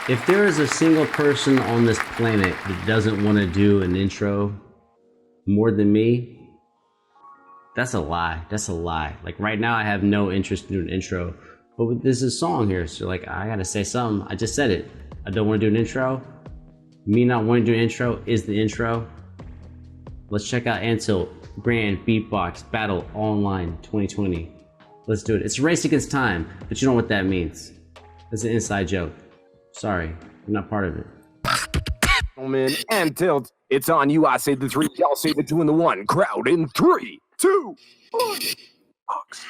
If there is a single person on this planet that doesn't want to do an intro more than me, that's a lie. That's a lie. Like right now I have no interest in doing an intro, but there's a song here, so like I gotta say something. I just said it. I don't want to do an intro. Me not wanting to do an intro is the intro. Let's check out AnTILT Grand Beatbox Battle Online 2020. Let's do it. It's a race against time, but you know what that means. It's an inside joke. Sorry, I'm not part of it. Gentlemen, AnTILT, it's on you. I say the three, y'all say the two and the one. Crowd in 3, 2, 1. Box.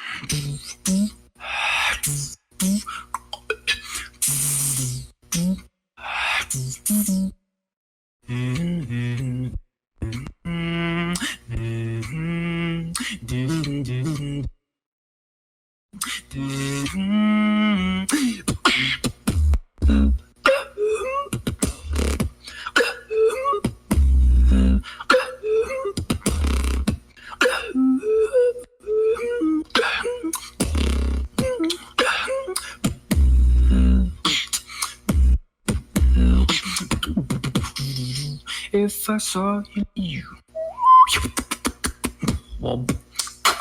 If I saw you,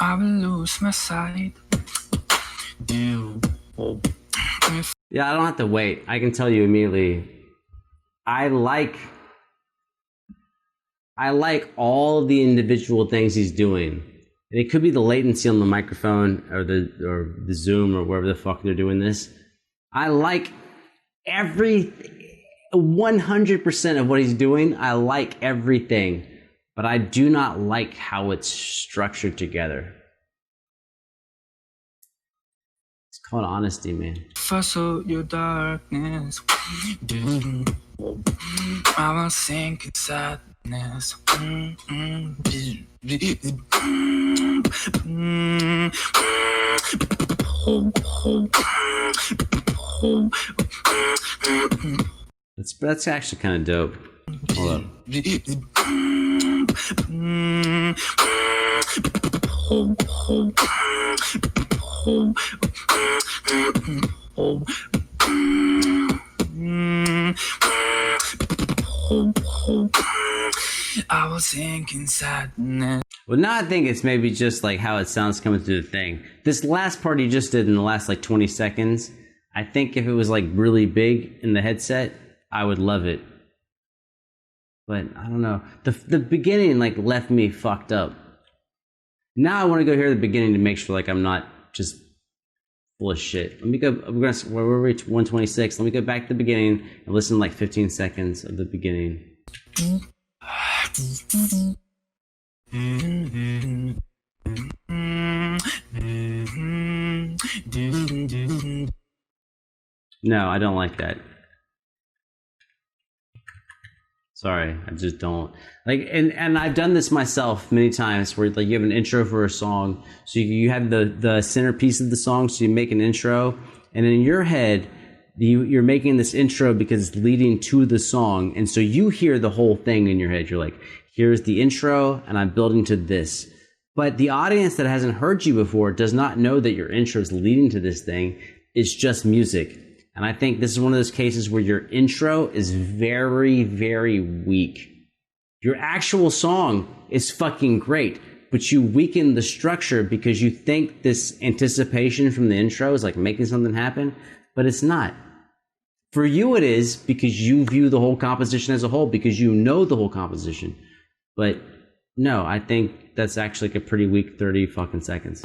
I would lose my sight. Yeah, I don't have to wait. I can tell you immediately. I like all the individual things he's doing. And it could be the latency on the microphone or the Zoom or wherever the fuck they're doing this. I like 100% of what he's doing. I like everything, but I do not like how it's structured together. It's called honesty, man. If I saw your darkness, I was sinking sadness. That's actually kind of dope. Hold up. I was sinking sadness. Well, now I think it's maybe just like how it sounds coming through the thing. This last part he just did in the last like 20 seconds, I think if it was like really big in the headset, I would love it. But I don't know. The beginning like left me fucked up. Now I want to go hear the beginning to make sure like I'm not just full of shit. Let me go. Where were we? 126. Let me go back to the beginning and listen to like 15 seconds of the beginning. No, I don't like that. Sorry, I just don't like, and I've done this myself many times where like you have an intro for a song, so you have the centerpiece of the song, so you make an intro, and in your head you're making this intro because it's leading to the song, and so you hear the whole thing in your head. You're like, here's the intro, and I'm building to this. But the audience that hasn't heard you before does not know that your intro is leading to this thing. It's just music. And I think this is one of those cases where your intro is very, very weak. Your actual song is fucking great, but you weaken the structure because you think this anticipation from the intro is like making something happen, but it's not. For you it is because you view the whole composition as a whole, because you know the whole composition. But no, I think that's actually like a pretty weak 30 fucking seconds.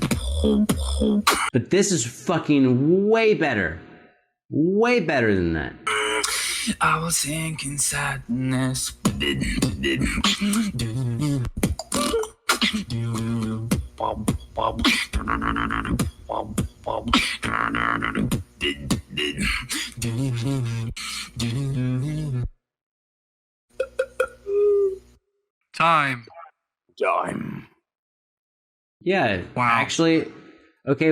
But this is fucking way better. Way better than that. I was sinking sadness. Time. Yeah, wow. Actually, okay,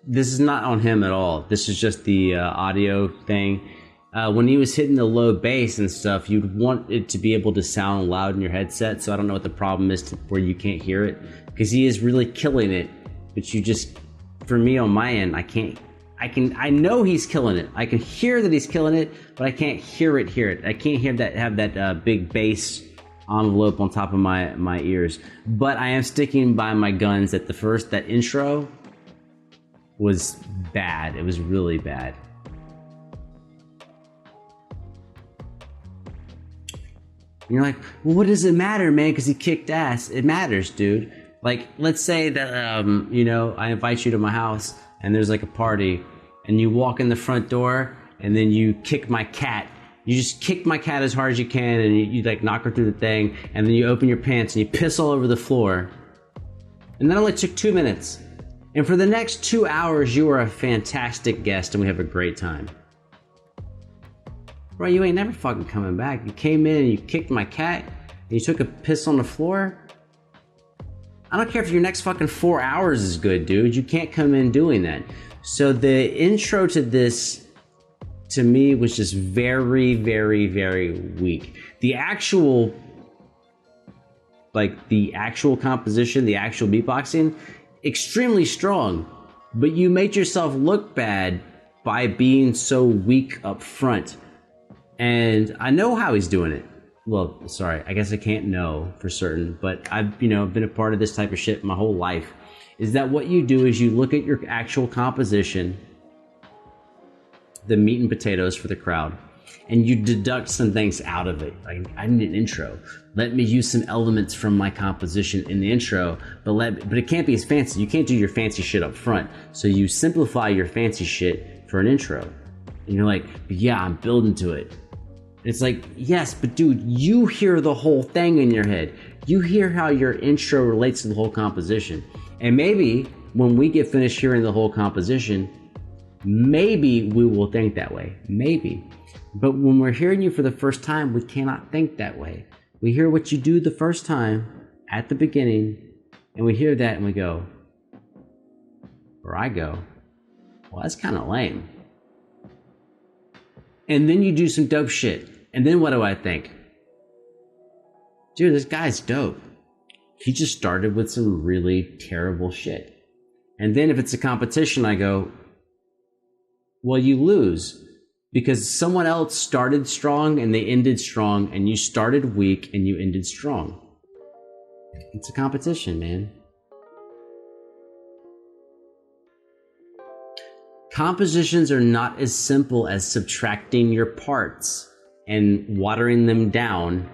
this is not on him at all. This is just the audio thing. When he was hitting the low bass and stuff, you'd want it to be able to sound loud in your headset, so I don't know what the problem is where you can't hear it, because he is really killing it, but you just, for me on my end, I I know he's killing it. I can hear that he's killing it, but I can't hear it. I can't have that big bass envelope on top of my ears. But I am sticking by my guns that that intro was bad. It was really bad. And you're like, well, what does it matter, man? Because he kicked ass. It matters, dude. Like, let's say that, you know, I invite you to my house and there's like a party and you walk in the front door and then you kick my cat. You just kick my cat as hard as you can and you like knock her through the thing and then you open your pants and you piss all over the floor. And that only took 2 minutes. And for the next 2 hours, you are a fantastic guest and we have a great time. Bro, you ain't never fucking coming back. You came in and you kicked my cat and you took a piss on the floor. I don't care if your next fucking 4 hours is good, dude. You can't come in doing that. So the intro to this, to me, was just very, very, very weak. The actual composition, the actual beatboxing, extremely strong. But you made yourself look bad by being so weak up front. And I know how he's doing it. Well, sorry, I guess I can't know for certain, but I've, been a part of this type of shit my whole life. Is that what you do is you look at your actual composition, the meat and potatoes for the crowd, and you deduct some things out of it. Like, I need an intro. Let me use some elements from my composition in the intro, but it can't be as fancy. You can't do your fancy shit up front. So you simplify your fancy shit for an intro. And you're like, yeah, I'm building to it. It's like, yes, but dude, you hear the whole thing in your head. You hear how your intro relates to the whole composition. And maybe when we get finished hearing the whole composition, maybe we will think that way. Maybe. But when we're hearing you for the first time, we cannot think that way. We hear what you do the first time at the beginning, and we hear that and we go, or I go, well, that's kind of lame. And then you do some dope shit. And then what do I think? Dude, this guy's dope. He just started with some really terrible shit. And then if it's a competition, I go, well, you lose. Because someone else started strong and they ended strong, and you started weak and you ended strong. It's a competition, man. Compositions are not as simple as subtracting your parts and watering them down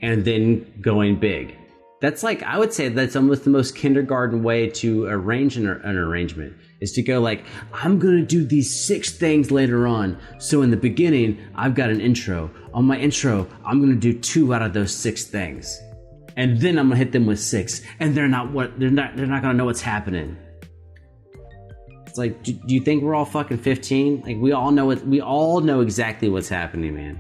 and then going big. That's like, I would say that's almost the most kindergarten way to arrange an arrangement, is to go like, I'm gonna do these 6 things later on. So in the beginning, I've got an intro. On my intro, I'm gonna do 2 out of those 6 things. And then I'm gonna hit them with 6. And they're not gonna know what's happening. It's like, do you think we're all fucking 15? Like, we all know exactly what's happening, man.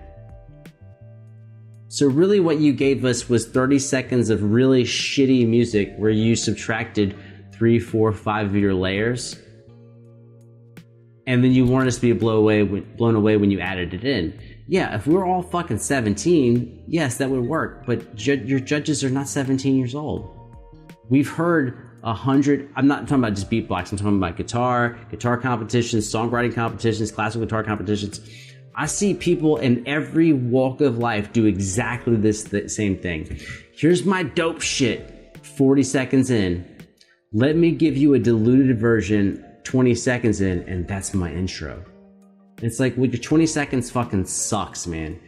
So really what you gave us was 30 seconds of really shitty music where you subtracted 3, 4, 5 of your layers. And then you wanted us to be blown away when you added it in. Yeah, if we're all fucking 17, yes, that would work. But your judges are not 17 years old. We've heard 100, I'm not talking about just beatbox, I'm talking about guitar competitions, songwriting competitions, classical guitar competitions. I see people in every walk of life do exactly the same thing. Here's my dope shit, 40 seconds in. Let me give you a diluted version 20 seconds in, and that's my intro. It's like, well, your 20 seconds fucking sucks, man.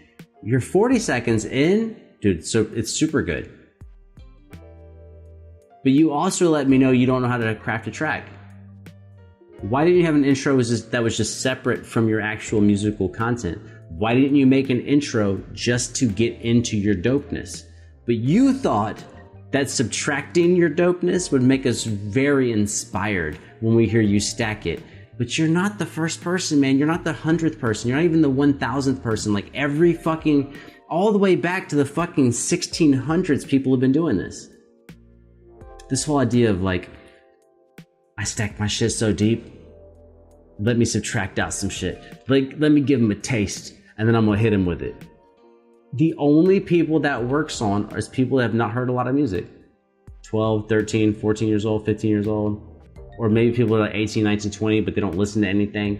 Your 40 seconds in, dude, so it's super good. But you also let me know you don't know how to craft a track. Why didn't you have an intro that was just separate from your actual musical content? Why didn't you make an intro just to get into your dopeness? But you thought that subtracting your dopeness would make us very inspired when we hear you stack it. But you're not the first person, man. You're not the 100th person. You're not even the 1000th person. Like, every fucking, all the way back to the fucking 1600s, people have been doing this. This whole idea of like, I stacked my shit so deep, let me subtract out some shit. Like, let me give him a taste, and then I'm gonna hit him with it. The only people that works on is people that have not heard a lot of music. 12, 13, 14 years old, 15 years old. Or maybe people are like 18, 19, 20, but they don't listen to anything.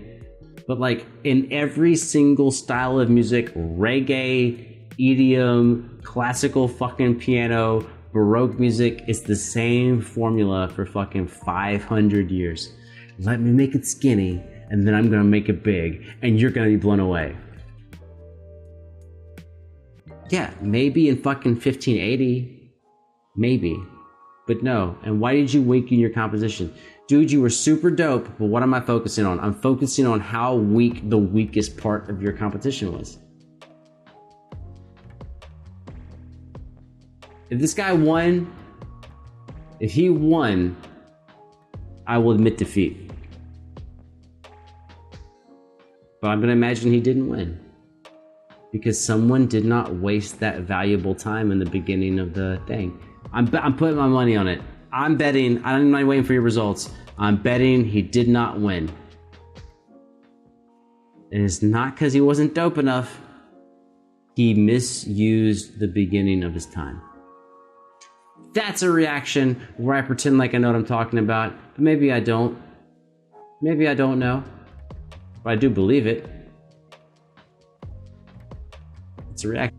But like in every single style of music, reggae, EDM, classical fucking piano, Baroque music, it's the same formula for fucking 500 years. Let me make it skinny, and then I'm gonna make it big, and you're gonna be blown away. Yeah, maybe in fucking 1580, maybe, but no. And why did you weaken your composition? Dude, you were super dope, but what am I focusing on? I'm focusing on how weak the weakest part of your competition was. If this guy won, if he won, I will admit defeat. But I'm gonna imagine he didn't win. Because someone did not waste that valuable time in the beginning of the thing. I'm putting my money on it. I'm betting, I'm not waiting for your results. I'm betting he did not win. And it's not because he wasn't dope enough. He misused the beginning of his time. That's a reaction where I pretend like I know what I'm talking about, but maybe I don't. Maybe I don't know. But I do believe it. It's a reaction.